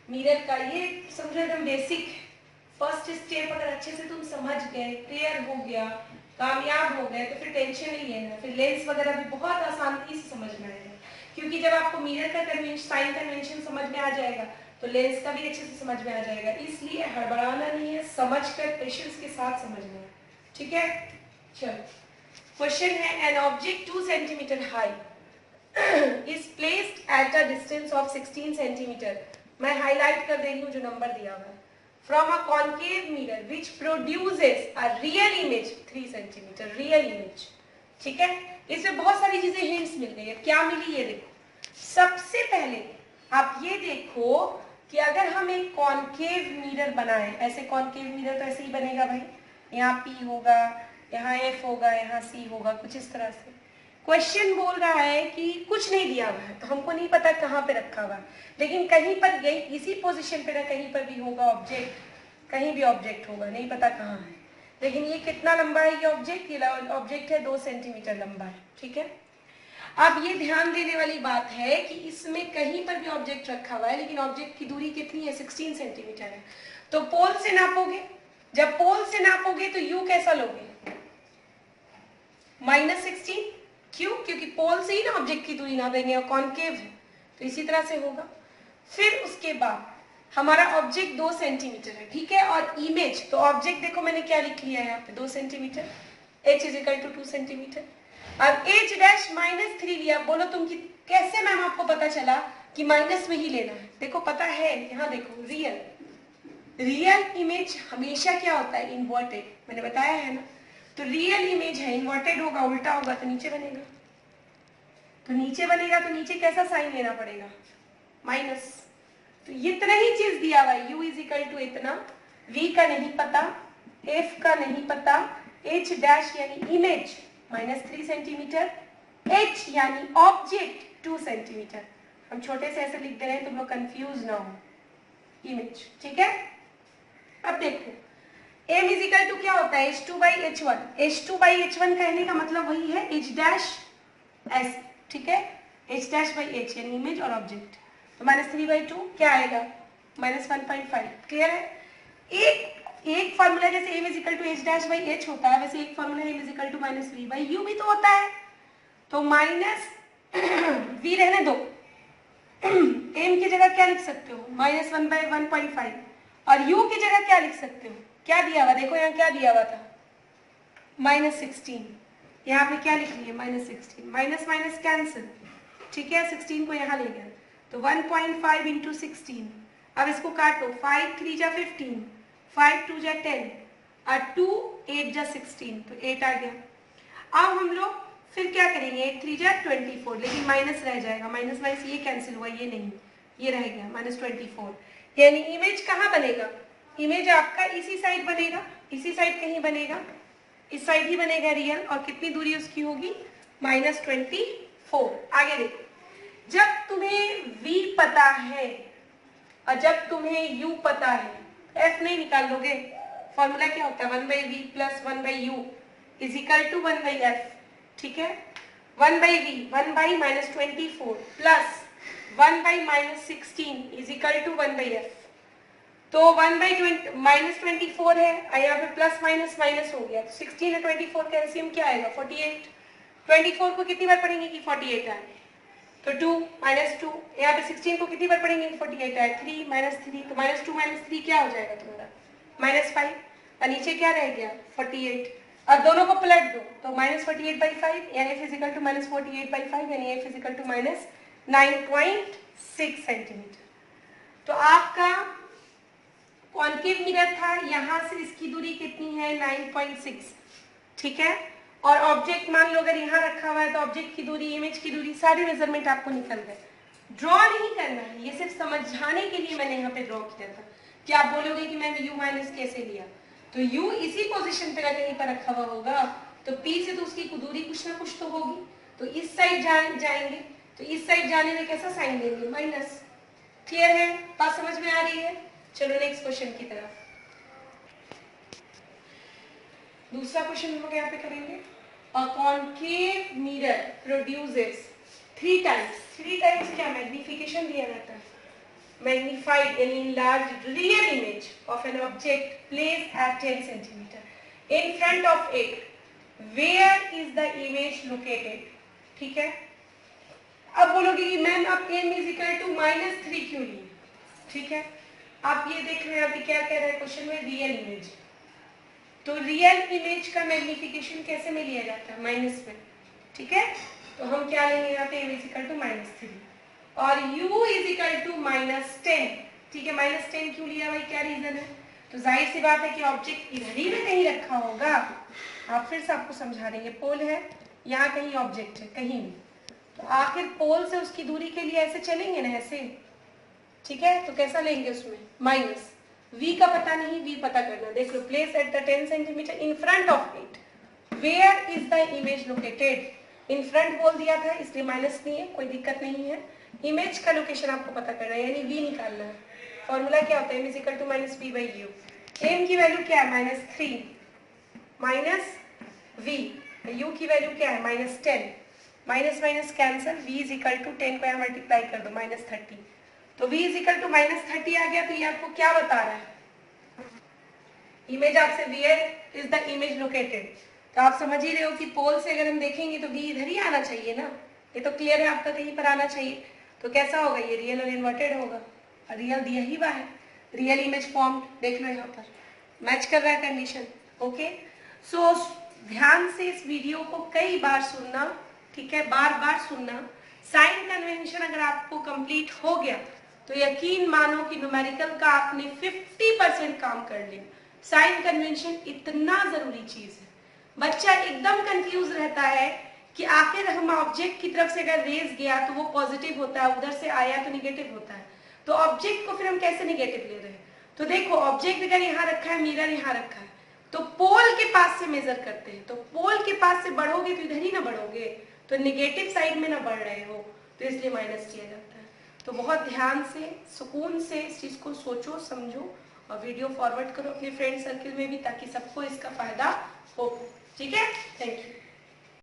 Mirror का। ये समझो एकदम बेसिक फर्स्ट स्टेप अगर अच्छे से तुम समझ गए, क्लियर हो गया, कामयाब हो गए, तो फिर टेंशन नहीं लेना। फिर लेंस वगैरह भी बहुत आसानी से समझ में आएगा, क्योंकि जब आपको मिरर का साइन कन्वेंशन समझ में आ जाएगा तो लेंस का भी अच्छे से समझ में आ जाएगा। इसलिए हड़बड़ाना नहीं है, समझकर पेशेंस के साथ समझना है, ठीक है। चलो क्वेश्चन है, an object 2 centimetre high is placed at a distance of 16 centimeter. मैं हाईलाइट कर दे रही हूँ जो नंबर दिया हुआ है। From a concave mirror which produces a real image 3 centimeter, real image, ठीक है। इसमें बहुत सारी चीजें हिंट्स मिल गई है। क्या मिली ये देखो। सबसे पहले आप ये देखो कि अगर हम एक कॉन्केव मिरर बनाएं, ऐसे कॉन्केव मिरर तो ऐसे ही बनेगा भाई, यहाँ P होगा, यहाँ F होगा, यहाँ C होगा, कुछ इस तरह से। क्वेश्चन बोल रहा है कि कुछ नहीं दिया हुआ है तो हमको नहीं पता कहाँ पे रखा हुआ है, लेकिन कहीं पर यही इसी पोजीशन पे ना कहीं पर भी होगा ऑब्जेक्ट, कहीं भी ऑब्जेक्ट होगा, नहीं पता कहाँ है। लेकिन ये कितना लंबा है ये ऑब्जेक्ट? ये ऑब्जेक्ट है 2 सेंटीमीटर लंबा है, ठीक है। अब ये ध्यान देने वाली बात है कि इसमें कहीं पर भी ऑब्जेक्ट रखा हुआ है, लेकिन ऑब्जेक्ट की दूरी कितनी है? 16 सेंटीमीटर है। तो पोल से नापोगे, जब पोल से नापोगे तो यू कैसा लोगे? -16। क्यों? क्योंकि पोल से ही ना ऑब्जेक्ट की दूरी नापेंगे और कॉन्केव है तो इसी तरह से होगा। फिर उसके बाद हमारा ऑब्जेक्ट 2 सेंटीमीटर है, ठीक है, और इमेज, तो ऑब्जेक्ट देखो मैंने क्या लिख लिया है यहाँ पे 2 सेंटीमीटर, h = 2 सेंटीमीटर। अब h डैश -3 लिया, बोलो तुम कि कैसे मैम आपको पता चला कि माइनस में ही लेना है? देखो पता है, यहाँ देखो, रियल इमेज हमेशा क्या होता है? इन्वर्टेड, मैंने बताया है ना। तो रियल इमेज है, इन्वर्टेड होगा, उल्टा होगा तो नीचे बनेगा, तो नीचे बनेगा तो नीचे कैसा साइन लेना पड़ेगा? माइनस। तो इतना ही चीज दिया हुआ है, u = इतना, v का नहीं पता, f का नहीं पता, h डैश यानी इमेज -3 सेंटीमीटर, h यानी ऑब्जेक्ट 2 सेंटीमीटर। हम छोटे से ऐसे लिख दे रहे हैं तुम लोग कंफ्यूज ना हो, इमेज, ठीक है। अब देखो m = क्या होता है? h2/h1। h2/h1 कहने का मतलब वही है h डैश s, ठीक है, h डैश बाई h यानी इमेज और ऑब्जेक्ट। तो -3/2 क्या आएगा? -1.5। क्लियर है? एक फॉर्मूला जैसे m = h dash by h होता है, वैसे एक फॉर्मूला m = -v/u भी तो होता है। तो -v रहने दो, m की जगह क्या लिख सकते हो? -1/1.5, और u की जगह क्या लिख सकते हो? क्या दिया हुआ? देखो यहाँ क्या दिया हुआ था? -16। यहाँ पे क्या लिख लिए? -16, माइनस माइनस कैंसिल, ठीक है, 16 को यहाँ ले गया तो 1.5 × 16। अब इसको काटो, 5 3 जा 15, 5 2 जा 10 और 2 8 जा 16, तो 8 आ गया। अब हम लोग फिर क्या करेंगे? 8 3 जा 24, लेकिन माइनस रह जाएगा, माइनस माइनस ये कैंसिल हुआ, ये नहीं, ये रह गया -24। यानी इमेज कहाँ बनेगा? इमेज आपका इसी साइड बनेगा, इसी साइड कहीं बनेगा, इस साइड ही बनेगा रियल, और कितनी दूरी उसकी होगी? -24। आगे देखो, जब तुम्हें v पता है और जब तुम्हें u पता है, f नहीं निकाल लोगे? फॉर्मूला क्या होता है? 1/v + 1/u = 1/f, ठीक है। 1/v 1/-24 plus 1/-16 = 1/f। तो 1/24 है, यहाँ पे प्लस माइनस माइनस हो गया, 16 और 24 का एलसीएम क्या आएगा? 48। 24 को कितनी बार पढ़ेंगे कि 48 आए? तो 2 -2, यहाँ पे 16 को कितनी बार पढ़ेंगे कि 48 आए? 3 -3, तो -2 -3 क्या हो जाएगा तुम्हारा? -5, और नीचे क्या रह गया? 48। अब दोनों को पलट दो तो -48/5 यानी f = -48/5 यानी f = -9.6 सेंटीमीटर। तो आपका कॉन्केव मिरर था, यहाँ से इसकी दूरी कितनी है? 9.6, ठीक है। और ऑब्जेक्ट मान लो अगर यहाँ रखा हुआ है तो ऑब्जेक्ट की दूरी, इमेज की दूरी, सारे मेजरमेंट आपको निकल गए। ड्रॉ नहीं करना है, ये सिर्फ समझाने के लिए मैंने यहाँ पे ड्रॉ किया था कि आप बोलोगे कि मैंने u- कैसे लिया, तो u इसी पोजीशन पे कहीं पर रखा हुआ होगा, तो p से तो उसकी दूरी कुछ ना कुछ तो होगी, तो इस साइड जाएंगे, तो इस साइड जाने में कैसा साइन देंगे? माइनस। क्लियर है? बात समझ में आ रही है? चलो नेक्स्ट क्वेश्चन की तरफ। दूसरा क्वेश्चन हम लोग यहाँ पे करेंगे। A concave mirror produces 3 times क्या मैग्निफिकेशन दिया जाता है? magnified and enlarged real image of an object placed at 10 centimeter in front of it. Where is the image located? ठीक है, अब बोलोगे कि मैम आप m इज इक्वल टू -3 क्यों ली? ठीक है, आप ये देख रहे हैं अभी क्या कह रहा है क्वेश्चन में, रियल इमेज। तो रियल इमेज का मैग्निफिकेशन कैसे में लिया जाता है? माइनस में। ठीक है, तो हम क्या लेंगे यहाँ पे m इज इक्वल टू -3 और u इज इक्वल टू -10। ठीक है, -10 क्यों लिया भाई, क्या रीजन है? तो जाहिर सी बात है कि ऑब्जेक्ट इधर ही में कहीं रखा होगा। आप फिर से आपको समझा देंगे, पोल है, यहाँ कहीं ऑब्जेक्ट है, कहीं भी, तो आखिर पोल से उसकी दूरी के लिए ऐसे चलेंगे ना, ऐसे। ठीक है, तो कैसा लेंगे उसमें? माइनस। v का पता नहीं, v पता करना। देख लो, place at the 10 centimetre in front of it, where is the image located? In front बोल दिया था इसलिए माइनस नहीं है, कोई दिक्कत नहीं है। इमेज का लोकेशन आपको पता करना है, यानी v निकालना है। फॉर्मूला क्या होता है? m is equal to -v/u। m की वैल्यू क्या है? -3 माइनस v, u की वैल्यू क्या है? -10। Minus minus cancel, v is equal to 10 को यहाँ मल्टीप्लाई कर दो, -30। तो v इज इक्वल टू -30 आ गया। तो ये आपको क्या बता रहा है? इमेज आपसे where is the image located. तो आप समझ ही रहे हो कि पोल से अगर हम देखेंगे तो v इधर ही आना चाहिए ना, ये तो क्लियर है आपका, कहीं पर आना चाहिए। तो कैसा होगा ये? रियल और इन्वर्टेड होगा, और रियल दिया ही हुआ है, रियल इमेज फॉर्म देख लो यहाँ पर, मैच कर रहा है कंडीशन। ओके, सो ध्यान से इस वीडियो को कई बार सुनना, ठीक है, बार बार सुनना। साइन कन्वेंशन अगर आपको कंप्लीट हो गया तो यकीन मानो कि न्यूमेरिकल का आपने 50% काम कर लिया। साइन कन्वेंशन इतना जरूरी चीज है। बच्चा एकदम कंफ्यूज रहता है कि आखिर हम ऑब्जेक्ट की तरफ से अगर रेज गया तो वो पॉजिटिव होता है, उधर से आया तो निगेटिव होता है, तो ऑब्जेक्ट को फिर हम कैसे निगेटिव ले रहे हैं? तो देखो, ऑब्जेक्ट अगर यहाँ रखा है, मिरर यहाँ रखा है, तो पोल के पास से मेजर करते हैं, तो पोल के पास से बढ़ोगे तो इधर ही ना बढ़ोगे, तो निगेटिव साइड में ना बढ़ रहे हो, तो इसलिए माइनस किया जाता है। तो बहुत ध्यान से, सुकून से इस चीज को सोचो, समझो और वीडियो फॉरवर्ड करो अपने फ्रेंड सर्किल में भी, ताकि सबको इसका फायदा हो। ठीक है, थैंक यू।